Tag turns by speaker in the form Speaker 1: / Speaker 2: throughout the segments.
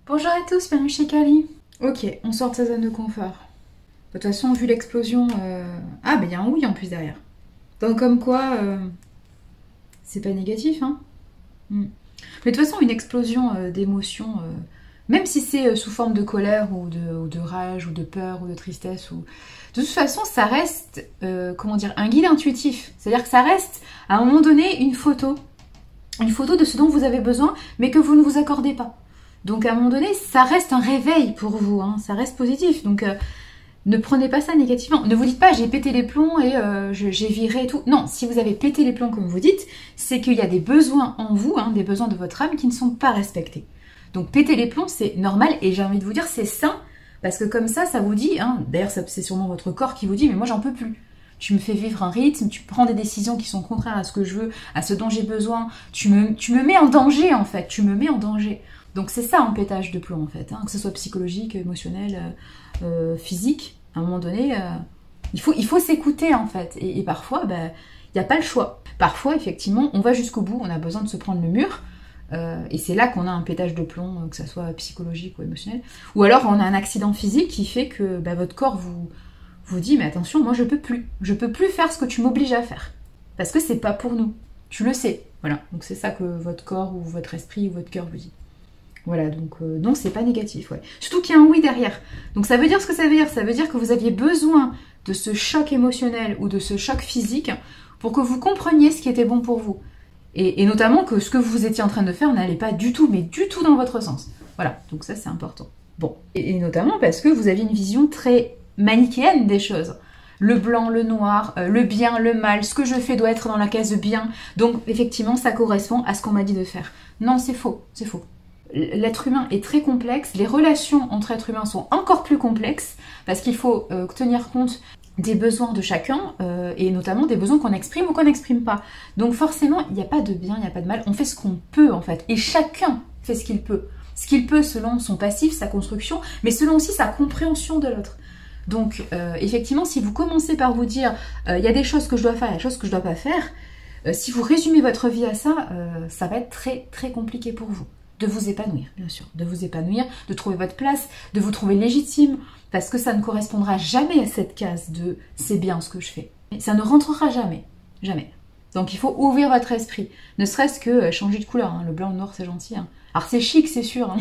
Speaker 1: Bonjour à tous, bienvenue chez Kali. Ok, on sort de sa zone de confort. De toute façon, vu l'explosion... Ah, ben il y a un oui en plus derrière. Donc comme quoi, c'est pas négatif, hein. Mais de toute façon, une explosion d'émotions, même si c'est sous forme de colère ou de rage ou de peur ou de tristesse, ou... de toute façon, ça reste, comment dire, un guide intuitif. C'est-à-dire que ça reste, à un moment donné, une photo de ce dont vous avez besoin, mais que vous ne vous accordez pas. Donc à un moment donné, ça reste un réveil pour vous, hein, ça reste positif. Donc ne prenez pas ça négativement. Ne vous dites pas j'ai pété les plombs et j'ai viré et tout. Non, si vous avez pété les plombs comme vous dites, c'est qu'il y a des besoins en vous, hein, des besoins de votre âme qui ne sont pas respectés. Donc péter les plombs, c'est normal et j'ai envie de vous dire c'est sain parce que comme ça vous dit, hein, d'ailleurs c'est sûrement votre corps qui vous dit mais moi j'en peux plus. Tu me fais vivre un rythme, tu prends des décisions qui sont contraires à ce que je veux, à ce dont j'ai besoin. Tu me mets en danger en fait, tu me mets en danger. Donc c'est ça un pétage de plomb en fait, hein, que ce soit psychologique, émotionnel, physique. À un moment donné, il faut s'écouter en fait. Et parfois, il n'y a pas le choix. Parfois, effectivement, on va jusqu'au bout, on a besoin de se prendre le mur. Et c'est là qu'on a un pétage de plomb, que ce soit psychologique ou émotionnel. Ou alors on a un accident physique qui fait que votre corps vous dit mais attention, moi je peux plus faire ce que tu m'obliges à faire. Parce que c'est pas pour nous. Tu le sais. Voilà. Donc c'est ça que votre corps ou votre esprit ou votre cœur vous dit. Voilà, donc non, c'est pas négatif, ouais. Surtout qu'il y a un oui derrière. Donc ça veut dire ce que ça veut dire. Ça veut dire que vous aviez besoin de ce choc émotionnel ou de ce choc physique pour que vous compreniez ce qui était bon pour vous. Et notamment que ce que vous étiez en train de faire n'allait pas du tout, mais du tout dans votre sens. Voilà, donc ça c'est important. Bon, et notamment parce que vous aviez une vision très manichéenne des choses. Le blanc, le noir, le bien, le mal, ce que je fais doit être dans la case bien. Donc effectivement, ça correspond à ce qu'on m'a dit de faire. Non, c'est faux, c'est faux. L'être humain est très complexe, les relations entre êtres humains sont encore plus complexes parce qu'il faut tenir compte des besoins de chacun et notamment des besoins qu'on exprime ou qu'on n'exprime pas. Donc forcément, il n'y a pas de bien, il n'y a pas de mal, on fait ce qu'on peut en fait et chacun fait ce qu'il peut. Ce qu'il peut selon son passif, sa construction, mais selon aussi sa compréhension de l'autre. Donc effectivement, si vous commencez par vous dire il y a des choses que je dois faire, il y a des choses que je ne dois pas faire, si vous résumez votre vie à ça, ça va être très très compliqué pour vous. De vous épanouir, bien sûr, de vous épanouir, de trouver votre place, de vous trouver légitime, parce que ça ne correspondra jamais à cette case de « c'est bien ce que je fais ». Ça ne rentrera jamais, jamais. Donc il faut ouvrir votre esprit, ne serait-ce que changer de couleur, hein. Le blanc, le noir c'est gentil. Hein. Alors c'est chic, c'est sûr, hein.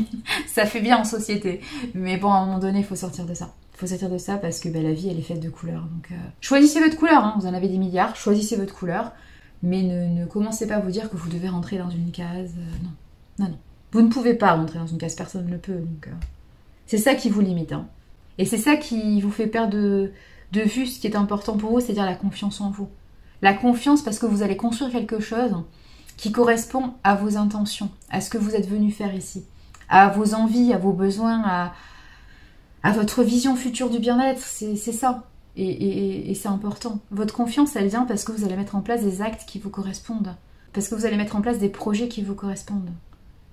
Speaker 1: Ça fait bien en société, mais bon, à un moment donné, il faut sortir de ça. Il faut sortir de ça parce que la vie, elle est faite de couleurs. Donc choisissez votre couleur, hein. Vous en avez des milliards, choisissez votre couleur, mais ne commencez pas à vous dire que vous devez rentrer dans une case, non, non, non. Vous ne pouvez pas rentrer dans une case, personne ne le peut. Donc, c'est ça qui vous limite. Hein. Et c'est ça qui vous fait perdre de vue ce qui est important pour vous, c'est-à-dire la confiance en vous. La confiance parce que vous allez construire quelque chose qui correspond à vos intentions, à ce que vous êtes venu faire ici, à vos envies, à vos besoins, à votre vision future du bien-être. C'est ça. Et c'est important. Votre confiance, elle vient parce que vous allez mettre en place des actes qui vous correspondent. Parce que vous allez mettre en place des projets qui vous correspondent.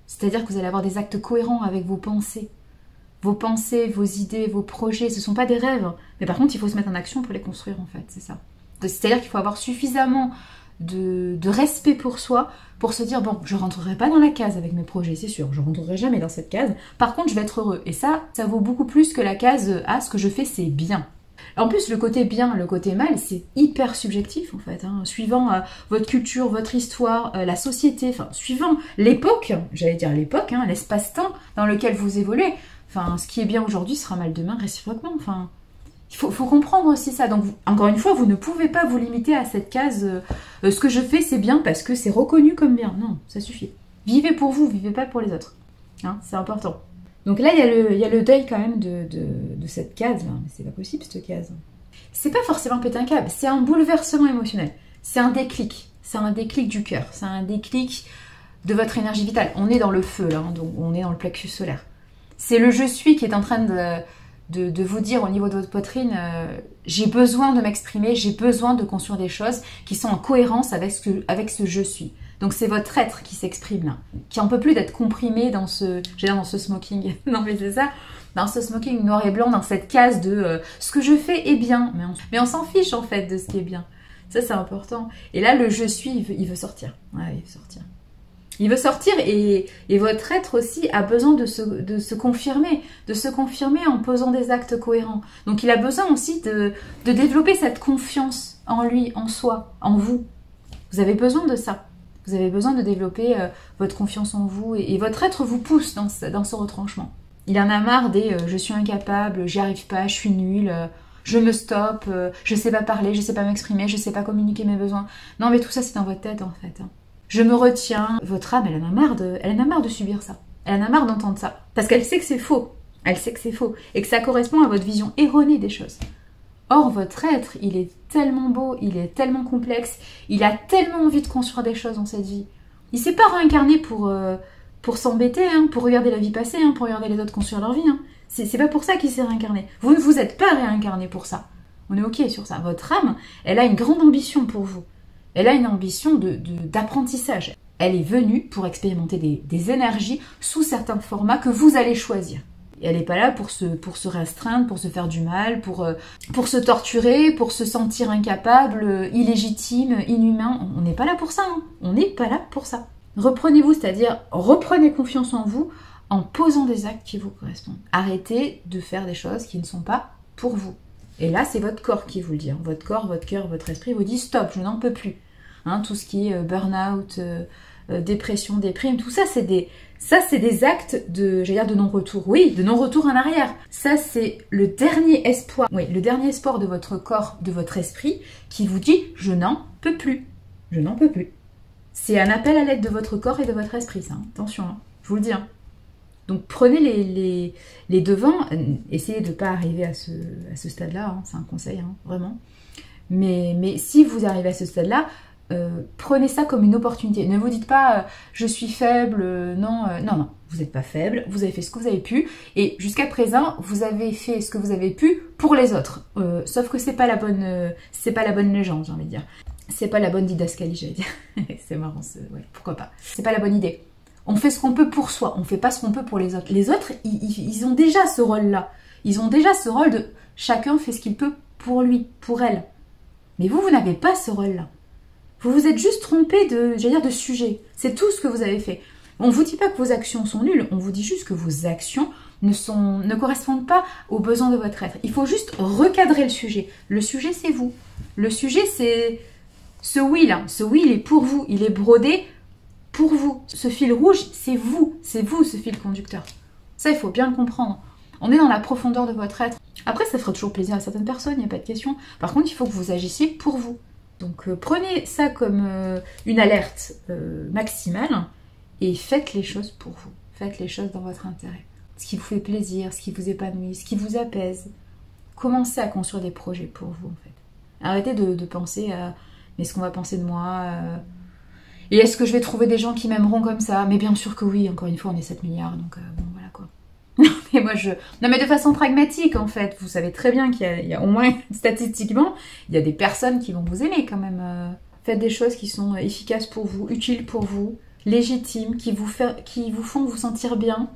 Speaker 1: C'est-à-dire que vous allez avoir des actes cohérents avec vos pensées. Vos pensées, vos idées, vos projets, ce ne sont pas des rêves. Mais par contre, il faut se mettre en action pour les construire, en fait, c'est ça. C'est-à-dire qu'il faut avoir suffisamment de respect pour soi pour se dire, bon, je ne rentrerai pas dans la case avec mes projets, c'est sûr, je ne rentrerai jamais dans cette case. Par contre, je vais être heureux. Et ça vaut beaucoup plus que la case, ah, ce que je fais, c'est bien. En plus, le côté bien, le côté mal, c'est hyper subjectif en fait, hein, suivant votre culture, votre histoire, la société, enfin, suivant l'époque, j'allais dire l'époque, hein, l'espace-temps dans lequel vous évoluez. Enfin, ce qui est bien aujourd'hui sera mal demain réciproquement. Enfin, il faut comprendre aussi ça. Donc, encore une fois, vous ne pouvez pas vous limiter à cette case ce que je fais, c'est bien parce que c'est reconnu comme bien. Non, ça suffit. Vivez pour vous, vivez pas pour les autres. Hein, c'est important. Donc là, il y a le deuil quand même de cette case-là. Mais c'est pas possible, cette case. C'est pas forcément péter un câble, c'est un bouleversement émotionnel. C'est un déclic. C'est un déclic du cœur. C'est un déclic de votre énergie vitale. On est dans le feu, là. Hein, donc on est dans le plexus solaire. C'est le je suis qui est en train de vous dire au niveau de votre poitrine j'ai besoin de m'exprimer, j'ai besoin de construire des choses qui sont en cohérence avec ce je suis. Donc c'est votre être qui s'exprime là, qui en peut plus d'être comprimé dans ce smoking. Non mais c'est ça, dans ce smoking noir et blanc, dans cette case de ce que je fais est bien. Mais on s'en fiche en fait de ce qui est bien. Ça c'est important. Et là le je suis, il veut sortir. Ouais, il veut sortir. Il veut sortir et votre être aussi a besoin de se confirmer en posant des actes cohérents. Donc il a besoin aussi de développer cette confiance en lui, en soi, en vous. Vous avez besoin de ça. Vous avez besoin de développer votre confiance en vous et votre être vous pousse dans ce retranchement. Il en a marre des je suis incapable, j'y arrive pas, je suis nulle, je me stoppe, je sais pas parler, je sais pas m'exprimer, je sais pas communiquer mes besoins. Non mais tout ça c'est dans votre tête en fait. Je me retiens. Votre âme, elle en a marre de subir ça. Elle en a marre d'entendre ça. Parce qu'elle sait que c'est faux. Elle sait que c'est faux. Et que ça correspond à votre vision erronée des choses. Or, votre être, il est tellement beau, il est tellement complexe, il a tellement envie de construire des choses dans cette vie. Il s'est pas réincarné pour s'embêter, hein, pour regarder la vie passer, hein, pour regarder les autres construire leur vie. Hein. C'est pas pour ça qu'il s'est réincarné. Vous ne vous êtes pas réincarné pour ça. On est ok sur ça. Votre âme, elle a une grande ambition pour vous. Elle a une ambition d'apprentissage. Elle est venue pour expérimenter des énergies sous certains formats que vous allez choisir. Et elle n'est pas là pour se restreindre, pour se faire du mal, pour se torturer, pour se sentir incapable, illégitime, inhumain. On n'est pas là pour ça. Hein. On n'est pas là pour ça. Reprenez-vous, c'est-à-dire reprenez confiance en vous en posant des actes qui vous correspondent. Arrêtez de faire des choses qui ne sont pas pour vous. Et là, c'est votre corps qui vous le dit. Hein. Votre corps, votre cœur, votre esprit vous dit stop, je n'en peux plus. Hein, tout ce qui est burn-out, dépression, déprime, tout ça, c'est des actes de non-retour. Oui, de non-retour en arrière. Ça, c'est le dernier espoir. Oui, le dernier espoir de votre corps, de votre esprit, qui vous dit je n'en peux plus. Je n'en peux plus. C'est un appel à l'aide de votre corps et de votre esprit, ça. Hein. Attention, hein. Je vous le dis. Hein. Donc prenez les devants, essayez de ne pas arriver à ce stade-là, hein, c'est un conseil, hein, vraiment. Mais si vous arrivez à ce stade-là, prenez ça comme une opportunité. Ne vous dites pas je suis faible, non, vous n'êtes pas faible, vous avez fait ce que vous avez pu, et jusqu'à présent, vous avez fait ce que vous avez pu pour les autres. Sauf que c'est pas la bonne légende, j'ai envie de dire. C'est pas la bonne didascalie, j'allais dire. C'est marrant, ouais, pourquoi pas. C'est pas la bonne idée. On fait ce qu'on peut pour soi, on fait pas ce qu'on peut pour les autres. Les autres, ils ont déjà ce rôle-là. Ils ont déjà ce rôle de chacun fait ce qu'il peut pour lui, pour elle. Mais vous n'avez pas ce rôle-là. Vous vous êtes juste trompé de sujet. C'est tout ce que vous avez fait. On ne vous dit pas que vos actions sont nulles, on vous dit juste que vos actions ne correspondent pas aux besoins de votre être. Il faut juste recadrer le sujet. Le sujet, c'est vous. Le sujet, c'est ce oui là. Ce oui, il est pour vous. Il est brodé pour vous. Ce fil rouge, c'est vous. C'est vous, ce fil conducteur. Ça, il faut bien le comprendre. On est dans la profondeur de votre être. Après, ça fera toujours plaisir à certaines personnes, il n'y a pas de question. Par contre, il faut que vous agissiez pour vous. Donc, prenez ça comme une alerte maximale et faites les choses pour vous. Faites les choses dans votre intérêt. Ce qui vous fait plaisir, ce qui vous épanouit, ce qui vous apaise. Commencez à construire des projets pour vous, en fait. Arrêtez de penser à « mais est-ce qu'on va penser de moi et est-ce que je vais trouver des gens qui m'aimeront comme ça ?» Mais bien sûr que oui, encore une fois, on est 7 milliards, donc bon, voilà quoi. Non mais de façon pragmatique en fait, vous savez très bien qu'il y a au moins statistiquement, il y a des personnes qui vont vous aimer quand même. Faites des choses qui sont efficaces pour vous, utiles pour vous, légitimes, qui vous font vous sentir bien.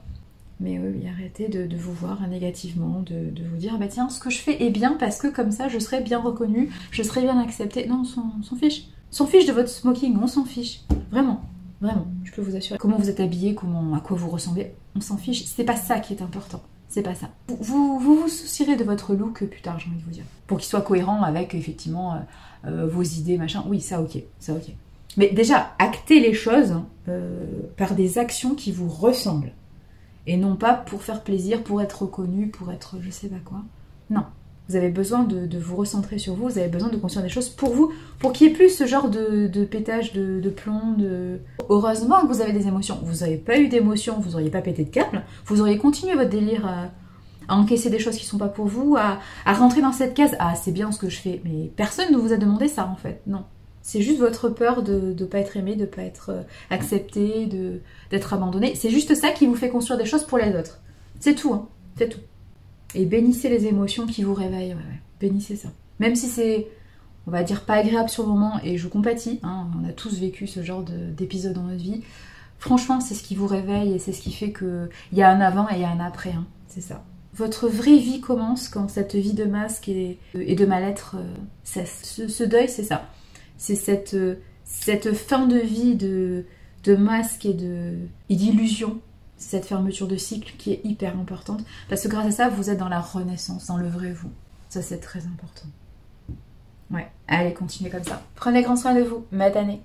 Speaker 1: Mais oui, arrêtez de vous voir négativement, de vous dire bah tiens, ce que je fais est bien parce que comme ça je serai bien reconnue, je serai bien acceptée. Non, on s'en fiche. On s'en fiche de votre smoking, on s'en fiche. Vraiment. Vraiment, je peux vous assurer. Comment vous êtes habillé, à quoi vous ressemblez, on s'en fiche. C'est pas ça qui est important. C'est pas ça. Vous soucierez de votre look plus tard, j'ai envie de vous dire. Pour qu'il soit cohérent avec, effectivement, vos idées, machin. Oui, ça ok, ça ok. Mais déjà, actez les choses par des actions qui vous ressemblent. Et non pas pour faire plaisir, pour être reconnu, pour être je sais pas quoi. Non. Vous avez besoin de vous recentrer sur vous, vous avez besoin de construire des choses pour vous, pour qu'il n'y ait plus ce genre de pétage de plomb. Heureusement que vous avez des émotions. Vous n'avez pas eu d'émotions, vous n'auriez pas pété de câble, vous auriez continué votre délire à encaisser des choses qui ne sont pas pour vous, à rentrer dans cette case. Ah, c'est bien ce que je fais. Mais personne ne vous a demandé ça en fait, non. C'est juste votre peur de ne pas être aimé, de ne pas être accepté, d'être abandonné. C'est juste ça qui vous fait construire des choses pour les autres. C'est tout, hein. C'est tout. Et bénissez les émotions qui vous réveillent, ouais. Bénissez ça. Même si c'est, on va dire, pas agréable sur le moment, et je compatis, hein, on a tous vécu ce genre d'épisode dans notre vie. Franchement, c'est ce qui vous réveille et c'est ce qui fait qu'il y a un avant et il y a un après, hein. C'est ça. Votre vraie vie commence quand cette vie de masque et de mal-être cesse. Ce deuil, c'est ça. C'est cette fin de vie de de masque et d'illusion. C'est cette fermeture de cycle qui est hyper importante. Parce que grâce à ça, vous êtes dans la renaissance, dans le vrai vous. Ça, c'est très important. Ouais, allez, continuez comme ça. Prenez grand soin de vous. Matane.